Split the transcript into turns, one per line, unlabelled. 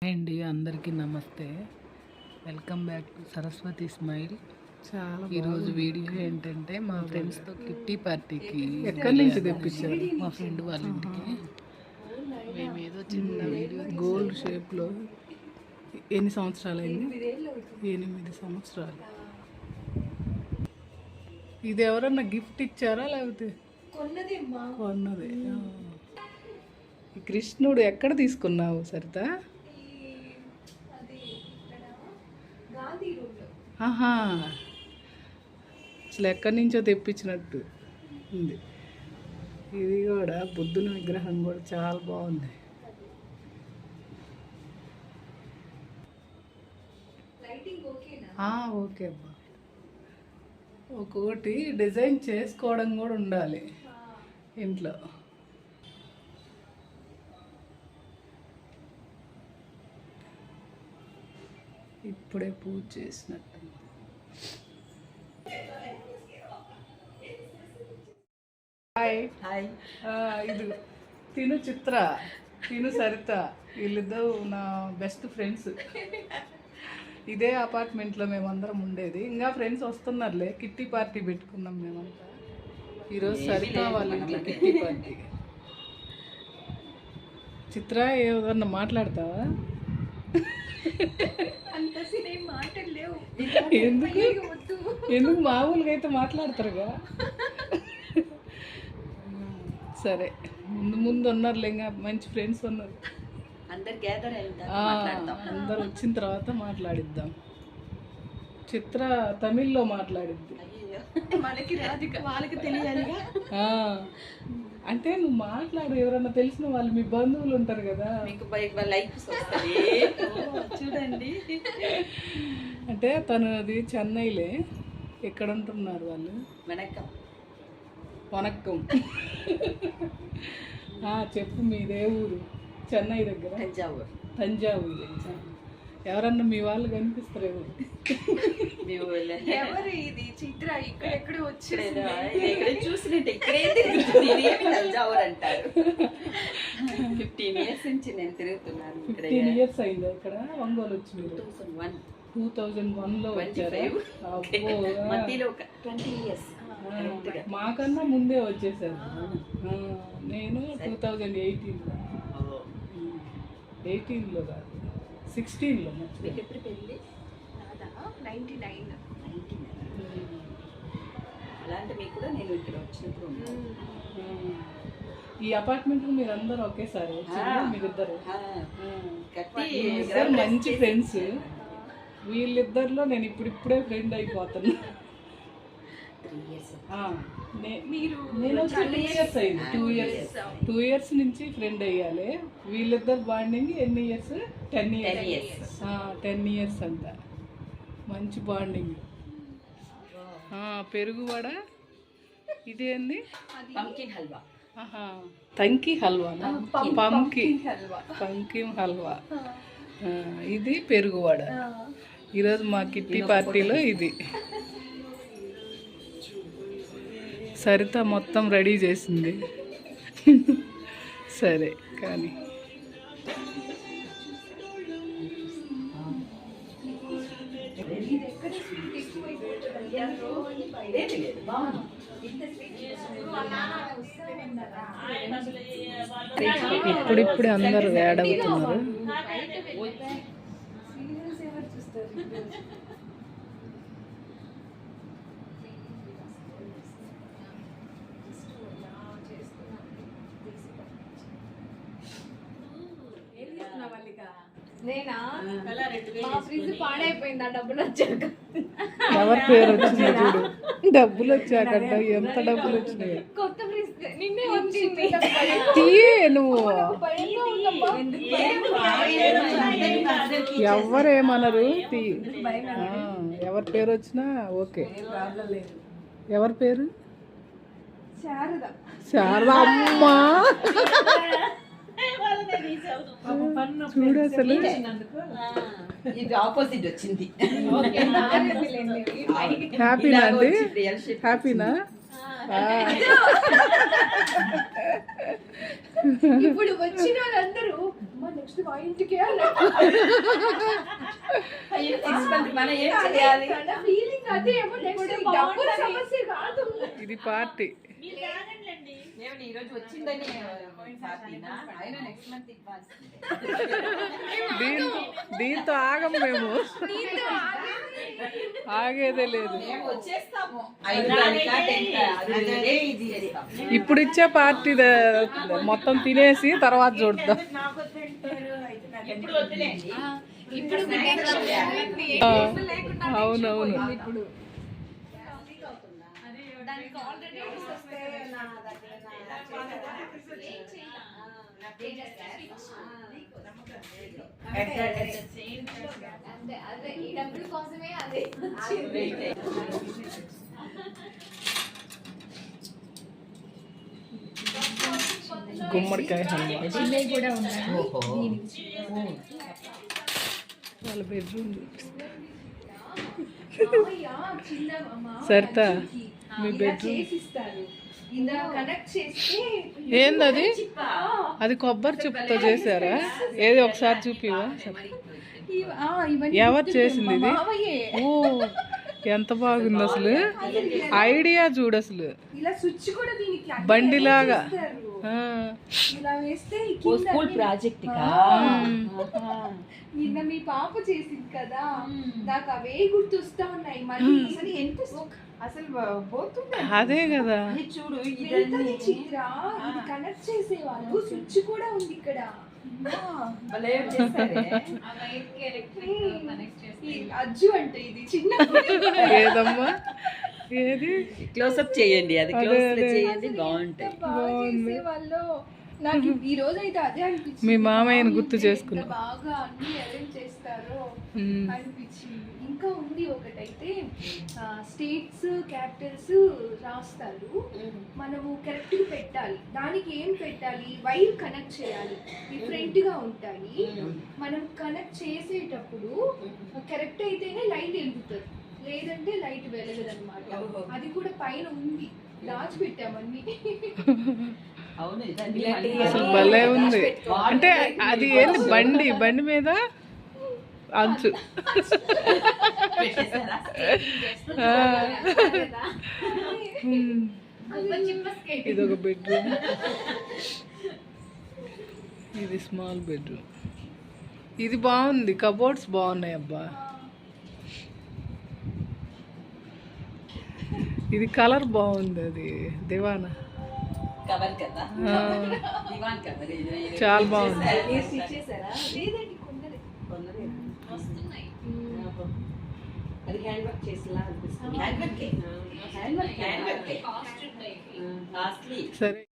అండి అందరికీ నమస్తే. Welcome back to Saraswati smile. ఈరోజు వీడియో ఏంటంటే మా ఫ్రెండ్స్తో కిట్టి పార్టీకి ఎక్కడి నుంచి తెప్పించారు మా ఫ్రెండ్ వాళ్ళ ఇంటికి. మేమేదో చిన్న వీడియో గోల్డ్ షేప్లో. ఎన్ని సంవత్సరాలు అయింది? 8 సంవత్సరాలు. ఇది ఎవరన్నా గిఫ్ట్ ఇచ్చారా లేకపోతే కొన్నది? కృష్ణుడు ఎక్కడ తీసుకున్నావు సరిత? ఆహా, అసలు ఎక్కడి నుంచో తెప్పించినట్టు ఉంది. ఇది కూడా బుద్ధుని విగ్రహం కూడా చాలా బాగుంది. ఓకే అబ్బా. ఒక్కొక్కటి డిజైన్ చేసుకోవడం కూడా ఉండాలి ఇంట్లో. ఇప్పుడే పూజ చేసినట్టు. హాయ్. ఇది తిను చిత్ర, తిను సరిత, వీళ్ళిద్దరు నా బెస్ట్ ఫ్రెండ్స్. ఇదే అపార్ట్మెంట్లో మేమందరం ఉండేది. ఇంకా ఫ్రెండ్స్ వస్తున్నారులే, కిట్టి పార్టీ పెట్టుకున్నాం మేమంతా. ఈరోజు సరిత వాళ్ళ ఇంట్లో కిట్టి పార్టీ. చిత్ర ఏదన్నా మాట్లాడతావా? ఎందుకు మామూలుగా అయితే మాట్లాడతారుగా. సరే, ముందు ఉన్నారులే, ఇంకా మంచి ఫ్రెండ్స్ ఉన్నారు. అందరు వచ్చిన తర్వాత మాట్లాడిద్దాం. చిత్ర తమిళ్లో మాట్లాడిద్ది.
మనకి రాదు, వాళ్ళకి తెలియాలిగా.
అంటే నువ్వు మాట్లాడు, ఎవరన్నా తెలిసిన వాళ్ళు మీ బంధువులు ఉంటారు కదా.
చూడండి,
అంటే తనది చెన్నైలే. ఎక్కడ ఉంటున్నారు వాళ్ళు? వనక్కం. చెప్పు, మీదే ఊరు? చెన్నై దగ్గర తంజావూరు. ఎవరన్నా మీ వాళ్ళు కనిపిస్తారేమో.
ఎవరు ఇది? చిత్ర ఇక్కడెక్కడ వచ్చేది?
చూసినట్టు 15 years నుంచి నేను తిరుగుతున్నాను.
15 years అయింది. ఇక్కడ ఒంగోలు వచ్చి మీరు 2001లో వచ్చారు.
మధ్యలో 20 years.
మాకన్నా ముందే వచ్చేసారు. నేను 2018లో కాదు, 16లో.
ఎప్పుడు పెళ్ళి? 99.
అలాంటి మీకు కూడా నేను ఇక్కడ వచ్చినప్పుడు
ఈ అపార్ట్మెంట్ మీరు అందరూ ఒకేసారి వచ్చారు. మీరిద్దరు మంచి ఫ్రెండ్స్. వీళ్ళిద్దరిలో నేను ఇప్పుడిప్పుడే ఫ్రెండ్ అయిపోతాను. 2 years నుంచి ఫ్రెండ్ అయ్యాలి. వీళ్ళిద్దరు బాండింగ్ ఎన్ని ఇయర్స్? 10 years అంట. మంచి బాండింగ్. పెరుగు వడ. ఇదేంది?
పంకిన్ హల్వా.
తంకి హల్వానా? పంకిన్ హల్వా. ఇది పెరుగు వడ. ఈరోజు మా కిట్టి పార్టీలో ఇది. సరిత మొత్తం రెడీ చేసింది. సరే కానీ ఇప్పుడిప్పుడే అందరూ యాడ్ అవుతున్నారు.
నేనా? మా ఫ్రిడ్జ్ పాడైపోయింది. ఆ డబ్బులు వచ్చాక.
ఎవరి పేరు వచ్చింది చూడు. డబ్బులు వచ్చాకంట. ఎంత డబ్బులు వచ్చినాయి?
కొత్త ఫ్రిడ్జ్ నిన్నే వచ్చింది.
నువ్వు ఎవరేమనరు. ఎవరి పేరు వచ్చినా ఓకే. ఎవరి పేరు? శారద. అమ్మా చూడు, అసలు
ఇది ఆపోజిట్ వచ్చింది.
హ్యాపీనా అండి? హ్యాపీనా?
ఇప్పుడు వచ్చిన వాళ్ళందరూ నెక్స్ట్ మా ఇంటికే
మనం ఏం చేయాలి?
ఫీలింగ్ అదే ఏమో నెక్స్ట్ డబ్బుల సమస్య కాదు.
ఇది పార్టీ.
ఏమండి ఈ రోజు వచ్చిందని పార్టీనా? ఆయన నెక్స్ట్ మంత్ ఇవ్వాల్సిందే.
దీంతో ఆగం మేము, ఆగేదే లేదు.
మేము వచ్చేస్తాము 5 గంటలకా 10 కా. అది వేరే, ఇది వేరే.
ఇప్పుడు ఇచ్చే పార్టీ మొత్తం తినేసి తర్వాత చూద్దాం.
ఎప్పుడు వద్దులేండి.
ఇప్పుడు
ఆ, అవునవును.
అదే ఈ డబ్బుల కోసమే అదే
గుమ్మడికాయ హల్వా.
చిన్నవి కూడా ఉన్నాయి.
వాళ్ళ బెడ్రూమ్
చిన్న
సరితా మీ బెడ్రూమ్
చేసిస్తారు. ఇందా కనెక్ట్ చేస్తే
ఏందది? అది కొబ్బరి చిప్పుతో చేశారా? ఏది ఒకసారి చూపివా? ఎవరు చేసింది ఇది? ఓ ఎంత బాగుంది అసలు, ఐడియా చూడు అసలు.
ఇలా స్విచ్ కూడా దీనికి
బండిలాగా.
ఇలా వేస్తే
స్కూల్ ప్రాజెక్ట్
నిన్న మీ పాప చేసింది కదా, నాకు అవే గుర్తొస్తా ఉన్నాయి. మళ్ళీ అసలు ఎంత అసలు పోతుంది
అదే కదా.
చూడు
వెళ్తుంది చిత్ర. ఇది కనెక్ట్ చేసేవాళ్ళు స్విచ్ కూడా ఉంది ఇక్కడ. అజ్జు అంటే ఇది చిన్న
ఏదమ్మా ఏది?
క్లోజ్అప్ చేయండి, అది క్లోజ్ చేయండి, బాగుంటాయి.
వాళ్ళు నాకు ఈ రోజు అయితే అదే అనిపించింది.
మీ మామయ్యని గుర్తు చేసుకున్నా.
బాగా అన్ని అరేంజ్ చేస్తారో అనిపించింది. ఇంకా ఉంది ఒకటైతే స్టేట్స్ క్యాపిటల్స్ రాస్తారు. మనము కరెక్ట్ గా పెట్టాలి. దానికి ఏం పెట్టాలి? వైర్ కనెక్ట్ చేయాలి. డిఫరెంట్ గా ఉంటాయి. మనం కనెక్ట్ చేసేటప్పుడు కరెక్ట్ అయితేనే లైట్ వెలుగుతుంది, లేదంటే లైట్ వెలగదు అనమాట. అది కూడా పైన ఉంది, దాచిపెట్టామన్నీ.
అసలు భలే ఉంది. అంటే అది ఏంది? బండి మీద అంచు. ఇది ఒక బెడ్రూమ్, ఇది స్మాల్ బెడ్రూమ్. ఇది బాగుంది, కబోర్డ్స్ బాగున్నాయి అబ్బా. ఇది కలర్ బాగుంది, అది దివానా
కవర్ కదా, దివాన్ కవర్.
చాలా బాగుంది.
అది హ్యాండ్ వర్క్ చేసేలా అనిపిస్తుంది. Hand work costly.
సరే.